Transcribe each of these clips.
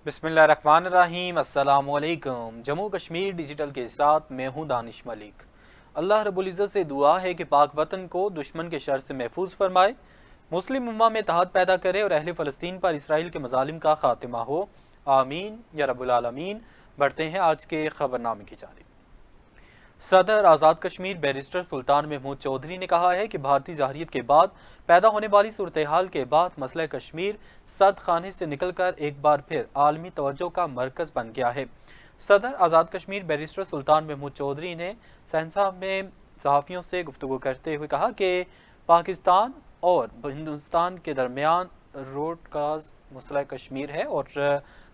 बिस्मिल्लाहिर्रहमानिर्रहीम। अस्सलाम वालेकुम। जम्मू कश्मीर डिजिटल के साथ मैं हूं दानिश मलिक। अल्लाह रब्बुल इज़्ज़त से दुआ है कि पाक वतन को दुश्मन के शर से महफूज फरमाए, मुस्लिम उम्मा में इत्तेहाद पैदा करे और अहले फ़लस्तीन पर इसराइल के मज़ालिम का खात्मा हो। आमीन या रब्बुल आलमीन। बढ़ते हैं आज के खबरनामे की जानिब। सदर आज़ाद कश्मीर बैरिस्टर सुल्तान महमूद चौधरी ने कहा है कि भारतीय जहरीत के बाद पैदा होने वाली सूरत हाल के बाद मसला कश्मीर सर्द खाने से निकलकर एक बार फिर आलमी तवज्जो का मरकज़ बन गया है। सदर आज़ाद कश्मीर बैरिस्टर सुल्तान महमूद चौधरी ने सहनसा में सहाफ़ियों से गुफ्तगू करते हुए कहा कि पाकिस्तान और हिंदुस्तान के दरमियान रोड काज मसला कश्मीर है और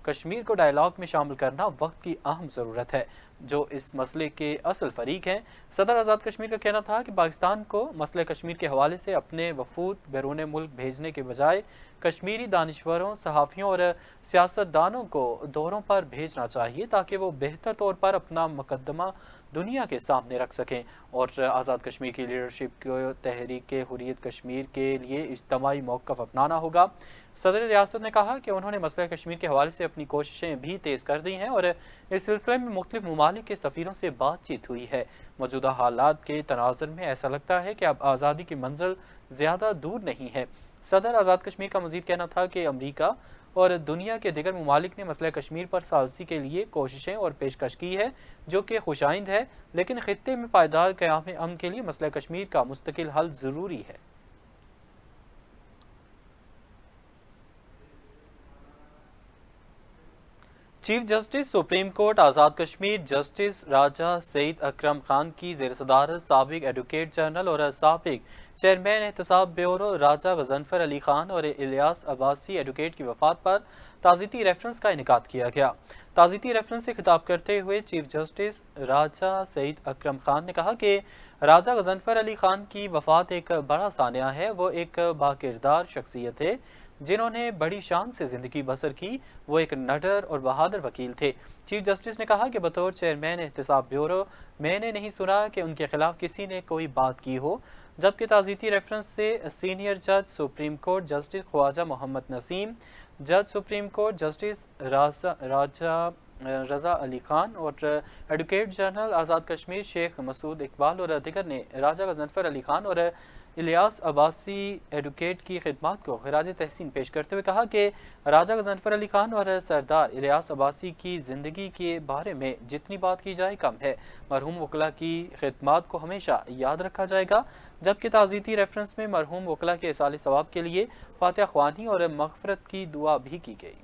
कश्मीर को डायलॉग में शामिल करना वक्त की अहम ज़रूरत है। जो इस मसले के असल फरीक हैं, सदर आज़ाद कश्मीर का कहना था कि पाकिस्तान को मसले कश्मीर के हवाले से अपने वफूद बैरून मुल्क भेजने के बजाय कश्मीरी दानिश्वरों, सहाफ़ियों और सियासतदानों को दौरों पर भेजना चाहिए ताकि वो बेहतर तौर पर अपना मुकदमा दुनिया के सामने रख सकें और आज़ाद कश्मीर की लीडरशिप को तहरीक हुर्रियत कश्मीर के लिए इज्तमाई मौक़िफ़ अपनाना होगा। सदर रियासत ने कहा कि उन्होंने मसला कश्मीर के हवाले से अपनी कोशिशें भी तेज़ कर दी हैं और इस सिलसिले में मुख्तलिफ ममालिक के सफ़ीरों से बातचीत हुई है। मौजूदा हालात के तनाज़ुर में ऐसा लगता है कि अब आज़ादी की मंजिल ज़्यादा दूर नहीं है। सदर आज़ाद कश्मीर का मज़ीद कहना था कि अमरीका और दुनिया के दिगर ममालिक ने मसला कश्मीर पर सालसी के लिए कोशिशें और पेशकश की है जो कि खुशाइंद है, लेकिन खित्ते में पायदार क़याम अमन के लिए मसला कश्मीर का मुस्तकिल हल ज़रूरी है। Chief justice supreme court Azad Kashmir justice राजा सईद अकरम खान की ज़ेर सदारत साबिक एडवोकेट जनरल और साबिक चेयरमैन एहतसाब ब्यूरो राजा गजनफर अली खान और इलियास अब्बासी एडवोकेट की वफात पर ताज़ीती रेफरेंस का इनेकाद किया गया। ताज़ीती रेफरेंस से खिताब करते हुए चीफ जस्टिस राजा सईद अकरम खान ने कहा कि राजा गजनफर अली खान की वफात एक बड़ा सानिया है। वो एक बाकिरदार शख्सियत थे जिन्होंने बड़ी शान से ज़िंदगी बसर की। वो एक नडर और बहादुर वकील थे। चीफ जस्टिस ने कहा कि बतौर चेयरमैन एहतसाब ब्यूरो मैंने नहीं सुना कि उनके खिलाफ किसी ने कोई बात की हो, जबकि ताज़ीती रेफरेंस से सीनियर जज supreme court justice Khawaja Mohammad Naseem, जज supreme court justice Raza Ali Khan और एडवोकेट जनरल आज़ाद कश्मीर शेख मसूद इकबाल और दिगर ने राजा गजनफर अली खान और इलियास अब्बासी एडवोकेट की खिदमत को खिराज तहसीन पेश करते हुए कहा कि राजा गजनफर अली खान और सरदार इलियास अब्बासी की ज़िंदगी के बारे में जितनी बात की जाए कम है। मरहूम वकला की खिदमत को हमेशा याद रखा जाएगा। जबकि ताज़ीती रेफरेंस में मरहूम वकला के इसाले सवाब के लिए फातिहा ख्वानी और मग़फ़िरत की दुआ भी की गई।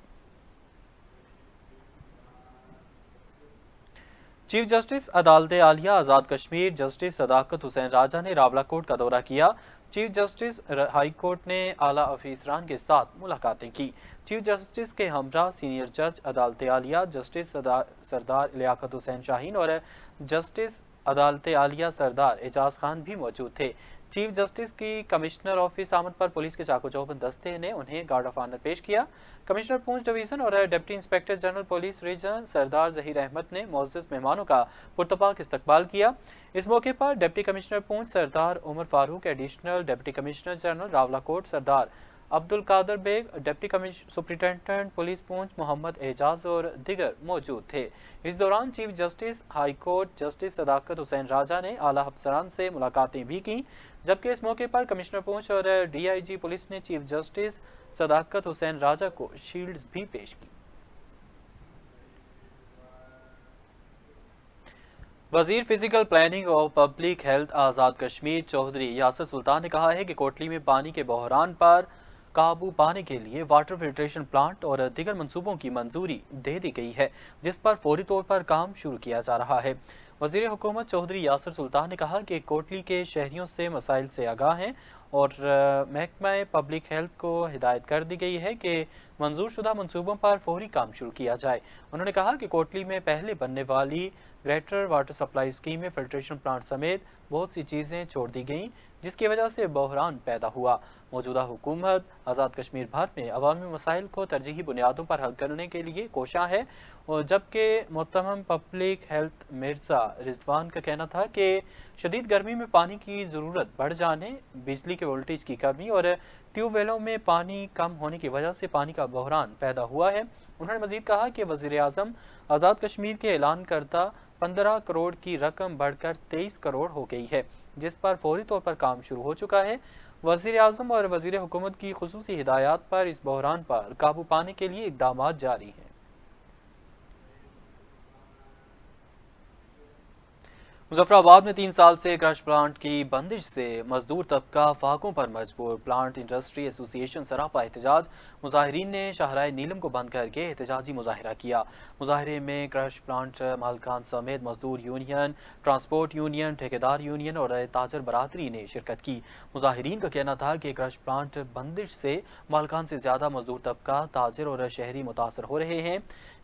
चीफ जस्टिस अदालत आलिया आज़ाद कश्मीर जस्टिस सदाकत हुसैन राजा ने रावलाकोट का दौरा किया। चीफ जस्टिस हाई कोर्ट ने आला अफीसरान के साथ मुलाकातें की। चीफ जस्टिस के हमरा सीनियर जज अदालत आलिया जस्टिस सरदार लियाकत हुसैन शाहीन और जस्टिस अदालत आलिया सरदार एजाज खान भी मौजूद थे। चीफ जस्टिस की कमिश्नर ऑफिस आमद पर पुलिस के चाको चौबंद दस्ते ने उन्हें गार्ड ऑफ ऑनर पेश किया। कमिश्नर पूंछ डिवीजन और deputy inspector general police region Sardar Zaheer Ahmed ने मोअज़्ज़ज़ मेहमानों का पुरतपाक इस्तकबाल किया। इस मौके पर deputy commissioner Poonch Sardar Umar Farooq, additional deputy commissioner general Rawalakot Sardar Abdul Qadir Baig, deputy superintendent police Poonch Mohammad Ejaz और दिगर मौजूद थे। इस दौरान chief justice high court justice Sadaqat Hussain Raja ने आला अफसरान से मुलाकातें भी की। जबकि इस मौके पर कमिश्नर पूंछ और DIG पुलिस ने चीफ जस्टिस सदाकत हुसैन राजा को शील्ड्स भी पेश की। वजीर फिजिकल प्लानिंग और पब्लिक हेल्थ आज़ाद कश्मीर चौधरी यासर सुल्तान ने कहा है कि कोटली में पानी के बहरान पर काबू पाने के लिए वाटर फिल्ट्रेशन प्लांट और दीगर मंसूबों की मंजूरी दे दी गई है, जिस पर फौरी तौर पर काम शुरू किया जा रहा है। वज़ीर हुकूमत चौधरी यासर सुल्तान ने कहा कि कोटली के शहरियों से मसाइल से आगाह हैं और महकमा पब्लिक हेल्थ को हिदायत कर दी गई है कि मंजूर शुदा मनसूबों पर फौरी काम शुरू किया जाए। उन्होंने कहा कि कोटली में पहले बनने वाली ग्रेटर वाटर सप्लाई स्कीम में फिल्ट्रेशन प्लांट समेत बहुत सी चीज़ें छोड़ दी गईं, जिसकी वजह से बहरान पैदा हुआ। मौजूदा हुकूमत आज़ाद कश्मीर भर में अवामी मसाइल को तरजीही बुनियादों पर हल करने के लिए कोशां है, और जबकि मोहतरम पब्लिक हेल्थ मिर्ज़ा रिजवान का कहना था कि شدید گرمی میں پانی کی ضرورت بڑھ جانے، بجلی کے وولٹیج کی کمی اور ٹیوب ویلوں میں پانی کم ہونے کی وجہ سے پانی کا بحران پیدا ہوا ہے۔ انہوں نے مزید کہا کہ وزیر اعظم آزاد کشمیر کے اعلان کردہ 15 کروڑ کی رقم بڑھ کر 23 کروڑ ہو گئی ہے، جس پر فوری طور پر کام شروع ہو چکا ہے۔ وزیر اعظم اور وزیر حکومت کی خصوصی ہدایات پر اس بحران پر قابو پانے کے لیے اقدامات جاری ہیں۔ مظفر آباد میں 3 سال سے کرش پلانٹ کی بندش سے مزدور طبقہ فاقوں پر مجبور۔ پلانٹ انڈسٹری ایسوسی ایشن سراپا احتجاج، مظاہرین نے شاہراہ نیلم کو بند کر کے احتجاجی مظاہرہ کیا۔ مظاہرے میں کرش پلانٹ مالکان سمیت مزدور یونین، ٹرانسپورٹ یونین، ٹھیکیدار یونین اور تاجر برادری نے شرکت کی۔ مظاہرین کا کہنا تھا کہ کرش پلانٹ بندش سے مالکان سے زیادہ مزدور طبقہ، تاجر اور شہری متاثر ہو رہے ہیں۔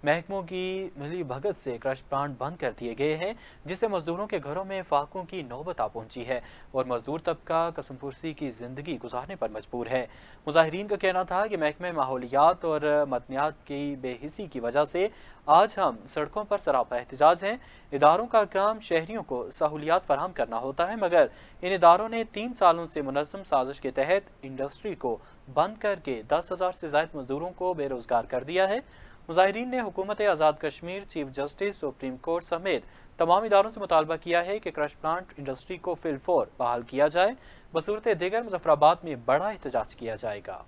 محکموں کی ملی بھگت سے کرش پلانٹ بند کر دیے گئے ہیں، جس سے مزدوروں کے گھروں میں فاقوں کی نوبت آ پہنچی ہے اور مزدور طبقہ قسم پرسی کی زندگی گزارنے پر مجبور ہے۔ مظاہرین کا کہنا تھا کہ محکمہ ماحولیات اور مدنیات کی بے حسی کی وجہ سے آج ہم سڑکوں پر سراپا احتجاج ہیں۔ اداروں کا کام شہریوں کو سہولیات فراہم کرنا ہوتا ہے، مگر ان اداروں نے 3 سالوں سے منظم سازش کے تحت انڈسٹری کو بند کر کے 10,000 سے زائد مزدوروں کو بے روزگار کر دیا ہے۔ مظاہرین نے حکومت Azad Kashmir, chief justice, supreme court سمیت تمام اداروں سے مطالبہ کیا ہے کہ کرش پلانٹ انڈسٹری کو فی الفور بحال کیا جائے۔ بصورت دیگر مظفر آباد میں بڑا احتجاج کیا جائے گا۔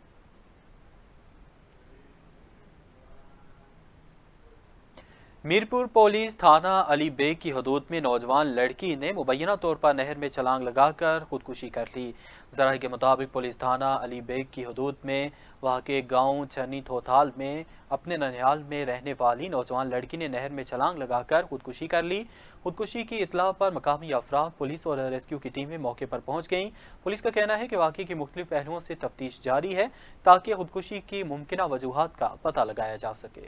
میرپور پولیس تھانہ علی بیگ کی حدود میں نوجوان لڑکی نے مبینہ طور پر نہر میں چھلانگ لگا کر خودکشی کر لی۔ ذرائع کے مطابق پولیس تھانہ علی بیگ کی حدود میں واقع گاؤں چھنی تھوتھال میں اپنے ننیال میں رہنے والی نوجوان لڑکی نے نہر میں چھلانگ لگا کر خودکشی کر لی۔ خودکشی کی اطلاع پر مقامی افراد، پولیس اور ریسکیو کی ٹیمیں موقع پر پہنچ گئیں۔ پولیس کا کہنا ہے کہ واقعے کی مختلف پہلوؤں سے تفتیش جاری ہے تاکہ خودکشی کی ممکنہ وجوہات کا پتہ لگایا جا سکے۔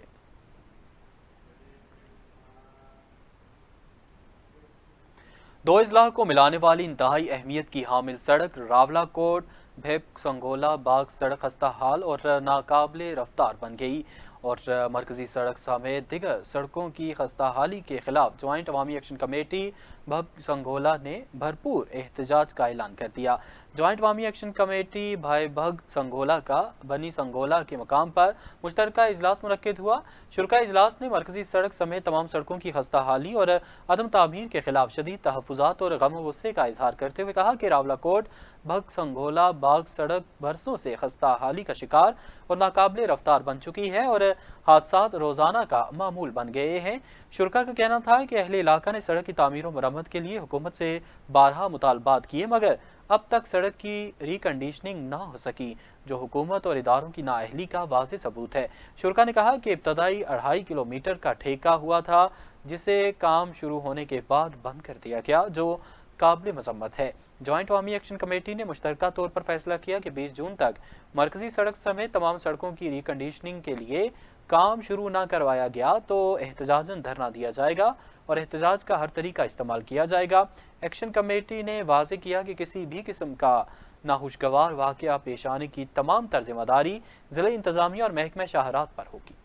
دو اضلاع کو ملانے والی انتہائی اہمیت کی حامل سڑک راولا کوٹ بھیپ سنگولا باغ سڑک خستہ حال اور ناقابل رفتار بن گئی اور مرکزی سڑک سمیت دیگر سڑکوں کی خستہ حالی کے خلاف جوائنٹ عوامی ایکشن کمیٹی بھب سنگولا نے بھرپور احتجاج کا اعلان کر دیا۔ جوائنٹ عوامی ایکشن کمیٹی بھائی بھگ سنگولا کا بنی سنگولا کے مقام پر مشترکہ اجلاس منعقد ہوا۔ شرکاء اجلاس نے مرکزی سڑک سمیت تمام سڑکوں کی خستہ حالی اور عدم تعمیر کے خلاف شدید تحفظات اور غم و غصے کا اظہار کرتے ہوئے کہا کہ راولا کوٹ بھگ سنگولا باغ سڑک برسوں سے خستہ حالی کا شکار اور ناقابل رفتار بن چکی ہے اور حادثات روزانہ کا معمول بن گئے ہیں۔ شرکاء کا کہنا تھا کہ اہل علاقہ نے سڑک کی تعمیر و مرمت کے لیے حکومت سے بارہا مطالبات کیے، مگر اب تک سڑک کی ریکنڈیشننگ نہ ہو سکی، جو حکومت اور اداروں کی نااہلی کا واضح ثبوت ہے۔ شرکاء نے کہا کہ ابتدائی 2.5 کلومیٹر کا ٹھیکہ ہوا تھا، جسے کام شروع ہونے کے بعد بند کر دیا گیا، جو قابل مذمت ہے۔ جوائنٹ عوامی ایکشن کمیٹی نے مشترکہ طور پر فیصلہ کیا کہ 20 جون تک مرکزی سڑک سمیت تمام سڑکوں کی ریکنڈیشننگ کے لیے کام شروع نہ کروایا گیا تو احتجاجاً دھرنا دیا جائے گا اور احتجاج کا ہر طریقہ استعمال کیا جائے گا۔ ایکشن کمیٹی نے واضح کیا کہ کسی بھی قسم کا ناخوشگوار واقعہ پیش آنے کی تمام ذمہ داری ضلع انتظامیہ اور محکمہ شاہراہ پر ہوگی۔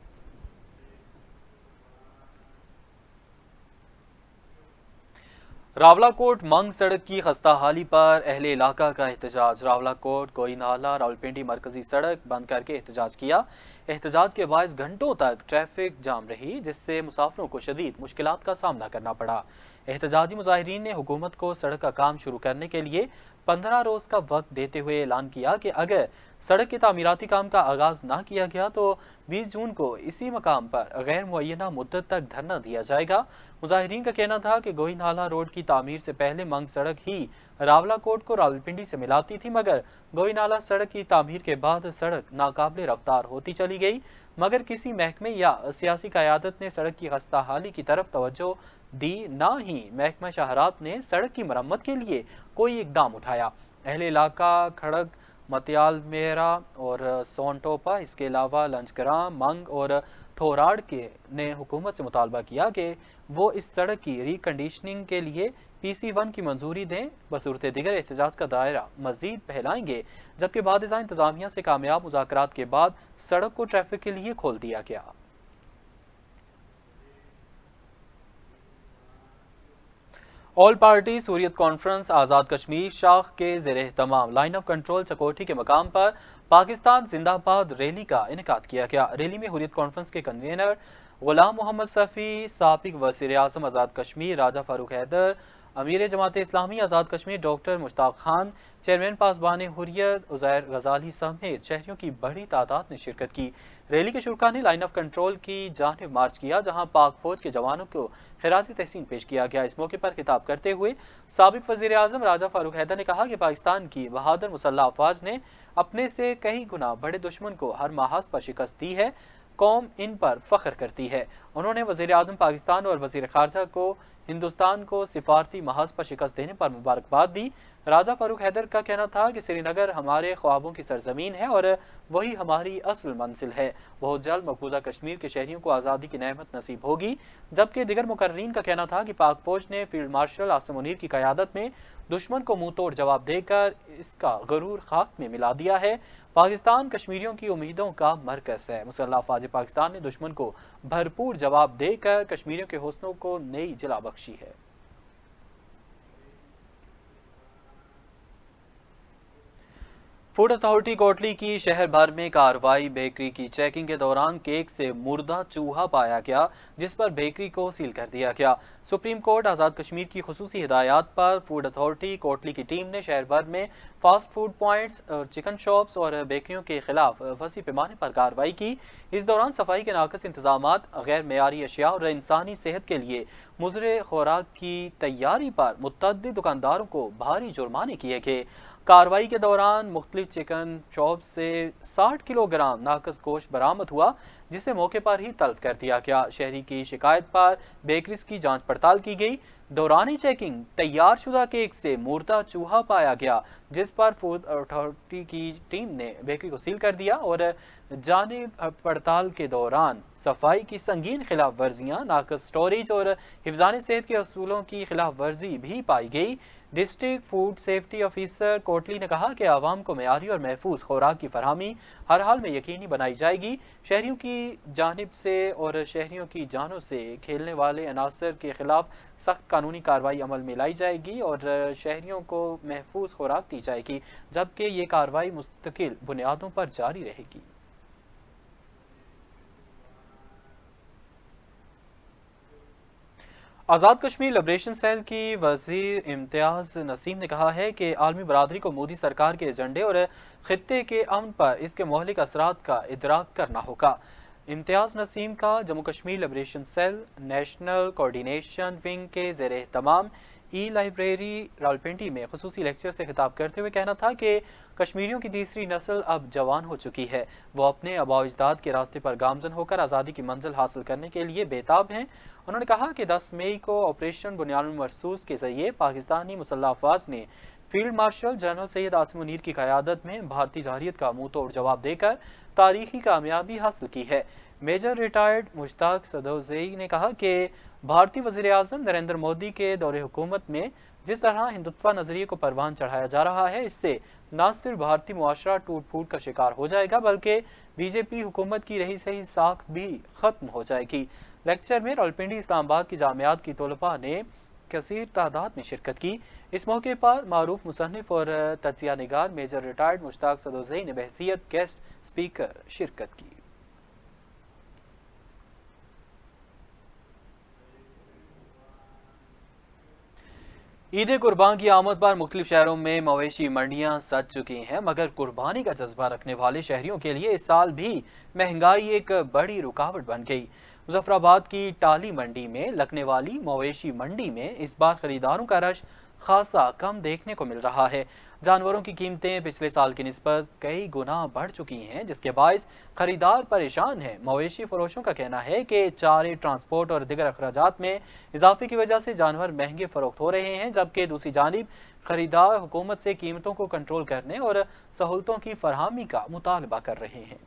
راولا کوٹ منگ سڑک کی خستہ حالی پر اہل علاقہ کا احتجاج۔ راولا کوٹ گوئی نالہ راولپنڈی مرکزی سڑک بند کر کے احتجاج کیا۔ احتجاج کے باعث گھنٹوں تک ٹریفک جام رہی، جس سے مسافروں کو شدید مشکلات کا سامنا کرنا پڑا۔ احتجاجی مظاہرین نے حکومت کو سڑک کا کام شروع کرنے کے لیے 15 روز کا وقت دیتے ہوئے اعلان کیا کہ اگر سڑک کے تعمیراتی کام کا آغاز نہ کیا گیا تو 20 جون کو اسی مقام پر غیر معینہ مدت تک دھرنا دیا جائے گا۔ مظاہرین کا کہنا تھا کہ گوئی نالہ روڈ کی تعمیر سے پہلے منگ سڑک ہی راولا کوٹ کو راولپنڈی سے ملاتی تھی، مگر گوئی نالہ سڑک کی تعمیر کے بعد سڑک ناقابل رفتار ہوتی چلی گئی، مگر کسی محکمے یا سیاسی قیادت نے سڑک کی خستہ حالی کی طرف توجہ دی، نہ ہی محکمہ شاہراہ نے سڑک کی مرمت کے لیے کوئی اقدام اٹھایا۔ اہل علاقہ کھڑگ، متیال میرا اور سونٹوپا، اس کے علاوہ لنچگراں، منگ اور تھوراڑ نے حکومت سے مطالبہ کیا کہ وہ اس سڑک کی ریکنڈیشننگ کے لیے PC-1 کی منظوری دیں۔ بصورت دیگر احتجاج کا دائرہ مزید پھیلائیں گے، جبکہ بعد ازاں انتظامیہ سے کامیاب مذاکرات کے بعد سڑک کو ٹریفک کے لیے کھول دیا گیا۔ All party Hurriyat conference Azad Kashmir शाख के ज़ेर एहतमाम लाइन ऑफ कंट्रोल चकोठी के मकाम पर पाकिस्तान जिंदाबाद रैली का इनेकाद किया गया। रैली में हुर्रियत कॉन्फ्रेंस के कन्वीनर गुलाम मोहम्मद सफ़ी, साबिक वज़ीर आज़म आज़ाद कश्मीर राजा फारूक हैदर, अमीर जमात इस्लामी आज़ाद कश्मीर डॉक्टर मुश्ताक खान, चेयरमैन पासबान हुर्रियत उज़ैर गजाली समेत शहरियों की बड़ी तादाद ने शिरकत की। रैली के शुरका ने लाइन ऑफ कंट्रोल की जानिब मार्च किया, जहां पाक फौज के जवानों को खिराजी तहसीन पेश किया गया। इस मौके पर खिताब करते हुए साबिक वज़ीर आज़म राजा फारूक हैदर ने कहा कि पाकिस्तान की बहादुर मुसल्लह अफवाज ने अपने से कई गुना बड़े दुश्मन को हर महाज पर शिकस्त दी है। कौम इन पर फख्र करती है। उन्होंने वज़ीर आज़म पाकिस्तान और वज़ीर ख़ारजा को हिंदुस्तान को सिफारती महाज पर शिकस्त देने पर मुबारकबाद दी। राजा फारूक हैदर का कहना था कि श्रीनगर हमारे ख्वाबों की सरजमीन है और वही हमारी असल मंजिल है। बहुत जल्द मकबूजा कश्मीर के शहरियों को आज़ादी की नेमत नसीब होगी। जबकि दिगर मुकर्रीन का कहना था कि पाक फौज ने फील्ड मार्शल आसिम मुनीर की क़यादत में दुश्मन को मुंह तोड़ जवाब देकर इसका गरूर खाक में मिला दिया है। पाकिस्तान कश्मीरियों की उम्मीदों का मरकज़ है। मुसल्लह अफ़वाज पाकिस्तान ने दुश्मन को भरपूर जवाब देकर कश्मीरियों के हौसलों को नई जला बख्शी है। फूड अथॉरिटी कोटली की शहर भर में कार्रवाई। बेकरी की चेकिंग के दौरान केक से मुर्दा चूहा पाया गया, जिस पर बेकरी को सील कर दिया गया। सुप्रीम कोर्ट आज़ाद कश्मीर की खुसूसी हिदायत पर फूड अथॉरिटी कोटली की टीम ने शहर भर में fast food points, chicken shops और बेकरियों के खिलाफ वसी पैमाने पर कार्रवाई की। इस दौरान सफाई के नाकस इंतजामात, गैर मेयारी अशिया और इंसानी सेहत के लिए मुज़र खुराक की तैयारी पर मुतअद्दिद दुकानदारों को भारी जुर्माने किए गए। कार्रवाई के दौरान मुख्तलिफ चिकन शॉप से 60 किलोग्राम नाकस गोश्त बरामद हुआ, जिसे मौके पर ही तल्फ कर दिया गया। शहरी की शिकायत पर बेकरीज की जांच पड़ताल की गई। दौरानी चेकिंग तैयार शुदा केक से मुर्दा चूहा पाया गया, जिस पर फूड अथॉरिटी की टीम ने बेकरी को सील कर दिया और जानिब पड़ताल के दौरान सफाई की संगीन खिलाफ वर्जियाँ, नाकस स्टोरेज और हिफाजत सेहत के असूलों की खिलाफ वर्जी भी पाई गई। District food safety officer Kotli ने कहा कि आवाम को मेयारी और महफूज खुराक की फरहमी हर हाल में यकीनी बनाई जाएगी। शहरियों की जानिब से और शहरियों की जानों से खेलने वाले अनासर के खिलाफ सख्त कानूनी कार्रवाई अमल में लाई जाएगी और शहरियों को महफूज खुराक दी जाएगी, जबकि ये कार्रवाई मुस्तकिल बुनियादों पर जारी रहेगी। आज़ाद कश्मीर लिबरेशन सेल की वज़ीर इम्तियाज़ नसीम ने कहा है कि आलमी बरादरी को मोदी सरकार के एजेंडे और खित्ते के अमन पर इसके महलिक असरात का इदराक करना होगा। इम्तियाज़ नसीम का Jammu Kashmir liberation cell national coordination wing के ज़ेर एहतमाम ई लाइब्रेरी रावलपिंडी में खुसूसी लेक्चर से खिताब करते हुए कहना था कि कश्मीरियों की तीसरी नस्ल अब जवान हो चुकी है। वो अपने आबा अजदाद के रास्ते पर गामजन होकर आज़ादी की मंजिल हासिल करने के लिए बेताब हैं। उन्होंने कहा कि 10 मई को ऑपरेशन बुनियानुल मरसूस के जरिए पाकिस्तानी मुसल्लह अफवाज ने field marshal general Syed Asim Munir की क़यादत में भारतीय जहरीत का मुंह तोड़ जवाब देकर तारीखी कामयाबी हासिल की है। मेजर रिटायर्ड मुश्ताक सदौज़ई ने कहा कि भारतीय वज़ीर आज़म नरेंद्र मोदी के दौरे हुकूमत में जिस तरह हिंदुत्व नज़रिए को परवान चढ़ाया जा रहा है, इससे न सिर्फ भारतीय मुआशरा टूट फूट का शिकार हो जाएगा, बल्कि बीजेपी हुकूमत की रही सही साख भी ख़त्म हो जाएगी। लेक्चर में रावलपिंडी इस्लामाबाद की जामियात की तलबा ने कसीर तादाद में शिरकत की। इस मौके पर मारूफ मुसन्निफ और तजिया निगार मेजर रिटायर्ड मुश्ताक सदौज़ई ने बहसीयत गेस्ट स्पीकर शिरकत की। ईद कुर्बान की आमद पर मुख्तलिफ शहरों में मवेशी मंडियां सज चुकी हैं, मगर कुर्बानी का जज्बा रखने वाले शहरियों के लिए इस साल भी महंगाई एक बड़ी रुकावट बन गई। मुजफ्फराबाद की टाली मंडी में लगने वाली मवेशी मंडी में इस बार खरीदारों का रश खासा कम देखने को मिल रहा है। जानवरों की कीमतें पिछले साल की निस्बत कई गुना बढ़ चुकी हैं, जिसके बायस खरीदार परेशान हैं। मवेशी फरोशों का कहना है कि चारे, ट्रांसपोर्ट और दिगर अखराजात में इजाफे की वजह से जानवर महंगे फरोख्त हो रहे हैं, जबकि दूसरी जानिब खरीदार हुकूमत से कीमतों को कंट्रोल करने और सहूलतों की फरहमी का मुतालबा कर रहे हैं।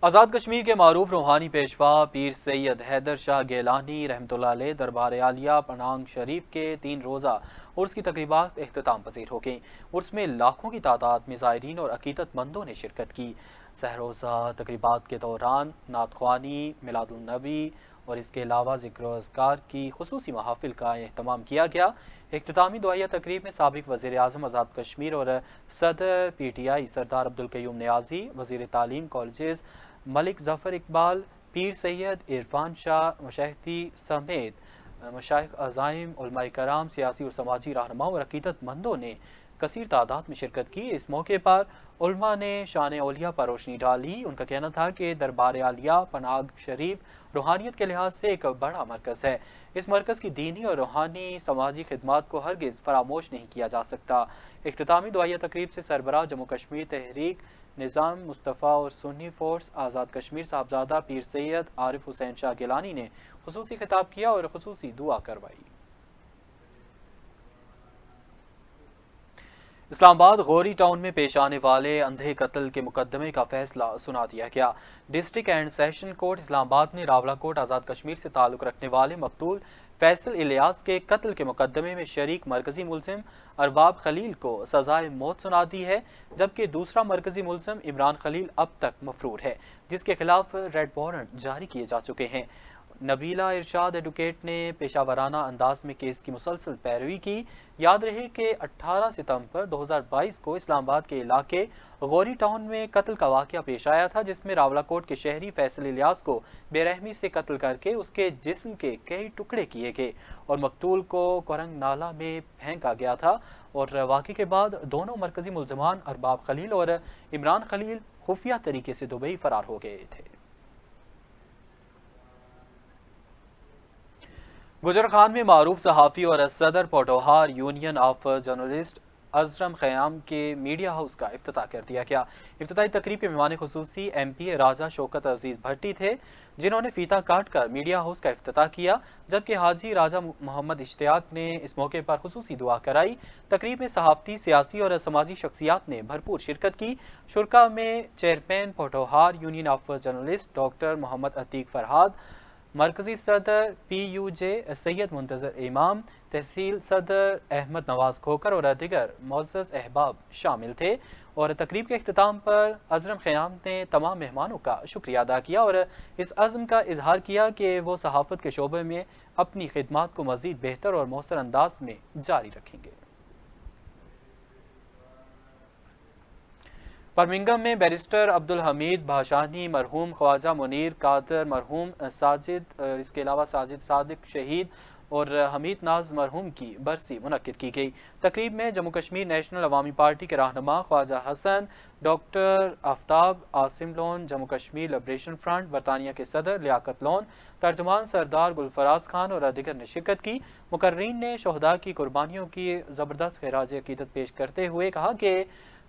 आज़ाद कश्मीर के मारूफ रूहानी पेशवा पीर सैयद हैदर शाह गेलानी रहमतुल्लाह अलैह दरबार आलिया पनांग शरीफ के 3 रोज़ा उर्स की तकरीबात एख्तिताम पजीर हो गई। उर्स में लाखों की तादाद में ज़ायरीन और अकीदतमंदों ने शिरकत की। سحر روزہ تقریبات کے دوران نعت خوانی، میلاد النبی اور اس کے علاوہ ذکر و اذکار کی خصوصی محافل کا اہتمام کیا گیا۔ اختتامی دعائیہ تقریب میں سابق وزیر اعظم آزاد کشمیر اور صدر پی ٹی آئی سردار عبدالقیوم نیازی، وزیر تعلیم کالجز ملک ظفر اقبال، پیر سید عرفان شاہ مشاہدی سمیت مشائخ عزائم، علماء کرام، سیاسی اور سماجی رہنماؤں اور عقیدت مندوں نے کثیر تعداد میں شرکت کی۔ اس موقع پر علماء نے شان اولیاء پر روشنی ڈالی۔ ان کا کہنا تھا کہ دربار عالیہ پناہ شریف روحانیت کے لحاظ سے ایک بڑا مرکز ہے۔ اس مرکز کی دینی اور روحانی سماجی خدمات کو ہرگز فراموش نہیں کیا جا سکتا۔ اختتامی دعائیہ تقریب سے سربراہ جموں کشمیر تحریک نظام مصطفیٰ اور سنی فورس آزاد کشمیر صاحبزادہ پیر سید عارف حسین شاہ گیلانی نے خصوصی خطاب کیا اور خصوصی دعا کروائی۔ اسلام آباد غوری ٹاؤن میں پیش آنے والے اندھے قتل کے مقدمے کا فیصلہ سنا دیا گیا۔ ڈسٹرکٹ اینڈ سیشن کورٹ اسلام آباد نے راولہ کوٹ آزاد کشمیر سے تعلق رکھنے والے مقتول فیصل الیاس کے قتل کے مقدمے میں شریک مرکزی ملزم ارباب خلیل کو سزائے موت سنا دی ہے، جبکہ دوسرا مرکزی ملزم عمران خلیل اب تک مفرور ہے، جس کے خلاف ریڈ وارنٹ جاری کیے جا چکے ہیں۔ نبیلہ ارشاد ایڈوکیٹ نے پیشہ ورانہ انداز میں کیس کی مسلسل پیروی کی۔ یاد رہے کہ 18 ستمبر 2022 کو اسلام آباد کے علاقے غوری ٹاؤن میں قتل کا واقعہ پیش آیا تھا، جس میں راولہ کوٹ کے شہری فیصل الیاس کو بے رحمی سے قتل کر کے اس کے جسم کے کئی ٹکڑے کیے گئے اور مقتول کو کورنگ نالہ میں پھینکا گیا تھا، اور واقعے کے بعد دونوں مرکزی ملزمان ارباب خلیل اور عمران خلیل خفیہ طریقے سے دبئی فرار ہو گئے تھے۔ گجرخان میں معروف صحافی اور صدر پوٹوہار یونین آف جرنلسٹ ازرم خیام کے میڈیا ہاؤس کا افتتاح کر دیا گیا۔ افتتاحی تقریب کے مہمان خصوصی ایم پی اے راجہ شوکت عزیز بھٹی تھے، جنہوں نے فیتہ کاٹ کر میڈیا ہاؤس کا افتتاح کیا، جبکہ حاجی راجہ محمد اشتیاق نے اس موقع پر خصوصی دعا کرائی۔ تقریب میں صحافتی، سیاسی اور سماجی شخصیات نے بھرپور شرکت کی۔ شرکاء میں chairman Potohar union of journalist doctor Muhammad Atiq Farhad, مرکزی صدر پی یو جے سید منتظر امام، تحصیل صدر احمد نواز کھوکر اور دیگر معزز احباب شامل تھے، اور تقریب کے اختتام پر ازرم خیام نے تمام مہمانوں کا شکریہ ادا کیا اور اس عزم کا اظہار کیا کہ وہ صحافت کے شعبے میں اپنی خدمات کو مزید بہتر اور مؤثر انداز میں جاری رکھیں گے۔ برمنگھم میں بیرسٹر عبدالحمید بھاشانی مرحوم خواجہ منیر قادر مرحوم ساجد، اس کے علاوہ ساجد صادق شہید اور حمید ناز مرحوم کی برسی منعقد کی گئی۔ تقریب میں جموں کشمیر نیشنل عوامی پارٹی کے رہنما Khawaja Hassan, doctor Aftab, Asim Lone, Jammu Kashmir liberation front برطانیہ کے صدر لیاقت لون، ترجمان سردار گلفراز خان اور دیگر نے شرکت کی۔ مقررین نے شہداء کی قربانیوں کی زبردست خراج عقیدت پیش کرتے ہوئے کہا کہ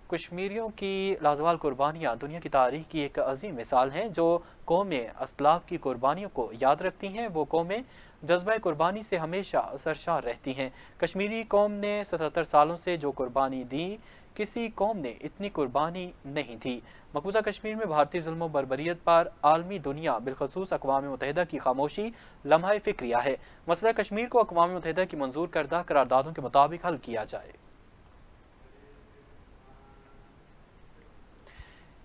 کشمیریوں کی لازوال قربانیاں دنیا کی تاریخ کی ایک عظیم مثال ہیں۔ جو قومیں اسلاف کی قربانیوں کو یاد رکھتی ہیں، وہ قومیں جذبہ قربانی سے ہمیشہ سرشار رہتی ہیں۔ کشمیری قوم نے 77 سالوں سے جو قربانی دی، کسی قوم نے اتنی قربانی نہیں دی۔ مقبوضہ کشمیر میں بھارتی ظلم و بربریت پر عالمی دنیا بالخصوص اقوام متحدہ کی خاموشی لمحہ فکریہ ہے۔ مسئلہ کشمیر کو اقوام متحدہ کی منظور کردہ قراردادوں کے مطابق حل کیا جائے۔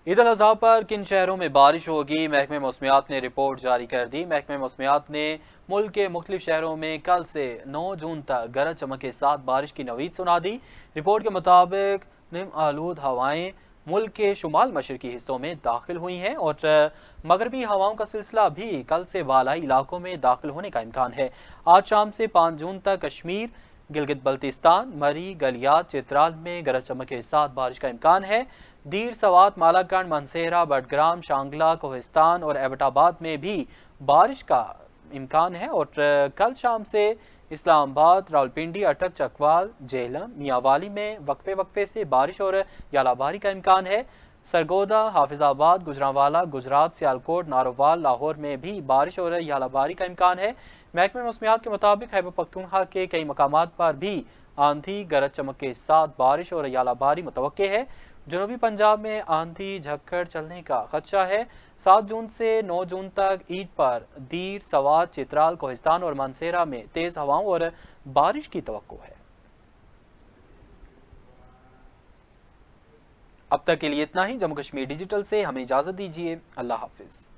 عید الاضحیٰ پر کن شہروں میں بارش ہوگی؟ محکمہ موسمیات نے رپورٹ جاری کر دی۔ محکمہ موسمیات نے ملک کے مختلف شہروں میں کل سے 9 جون تک گرج چمک کے ساتھ بارش کی نوید سنا دی۔ رپورٹ کے مطابق نم آلود ہوائیں ملک کے شمال مشرقی حصوں میں داخل ہوئی ہیں اور مغربی ہواؤں کا سلسلہ بھی کل سے بالائی علاقوں میں داخل ہونے کا امکان ہے۔ آج شام سے 5 جون تک کشمیر، گلگت بلتستان، مری، گلیات، چترال میں گرج چمک کے ساتھ بارش کا امکان ہے۔ دیر، سوات، مالاکنڈ، منسہرہ، بٹگرام، شانگلہ، کوہستان اور ایبٹ آباد میں بھی بارش کا امکان ہے، اور کل شام سے اسلام آباد، راولپنڈی، اٹک، چکوال، جہلم، میاں والی میں وقفے وقفے سے بارش اور ژالہ باری کا امکان ہے۔ سرگودا، حافظ آباد، گجرانوالہ، گجرات، سیالکوٹ، نارووال، لاہور میں بھی بارش اور ژالہ باری کا امکان ہے۔ محکمہ موسمیات کے مطابق خیبر پختونخوا کے کئی مقامات پر بھی آندھی، گرج چمک کے ساتھ بارش اور ژالہ باری متوقع ہے۔ جنوبی پنجاب میں آندھی جھکڑ چلنے کا خدشہ ہے۔ 7 جون سے 9 جون تک عید پر دیر، سوات، چترال، کوہستان اور منسہرہ میں تیز ہواؤں اور بارش کی توقع ہے۔ اب تک کے لیے اتنا ہی۔ جموں کشمیر ڈیجیٹل سے ہمیں اجازت دیجیے، اللہ حافظ۔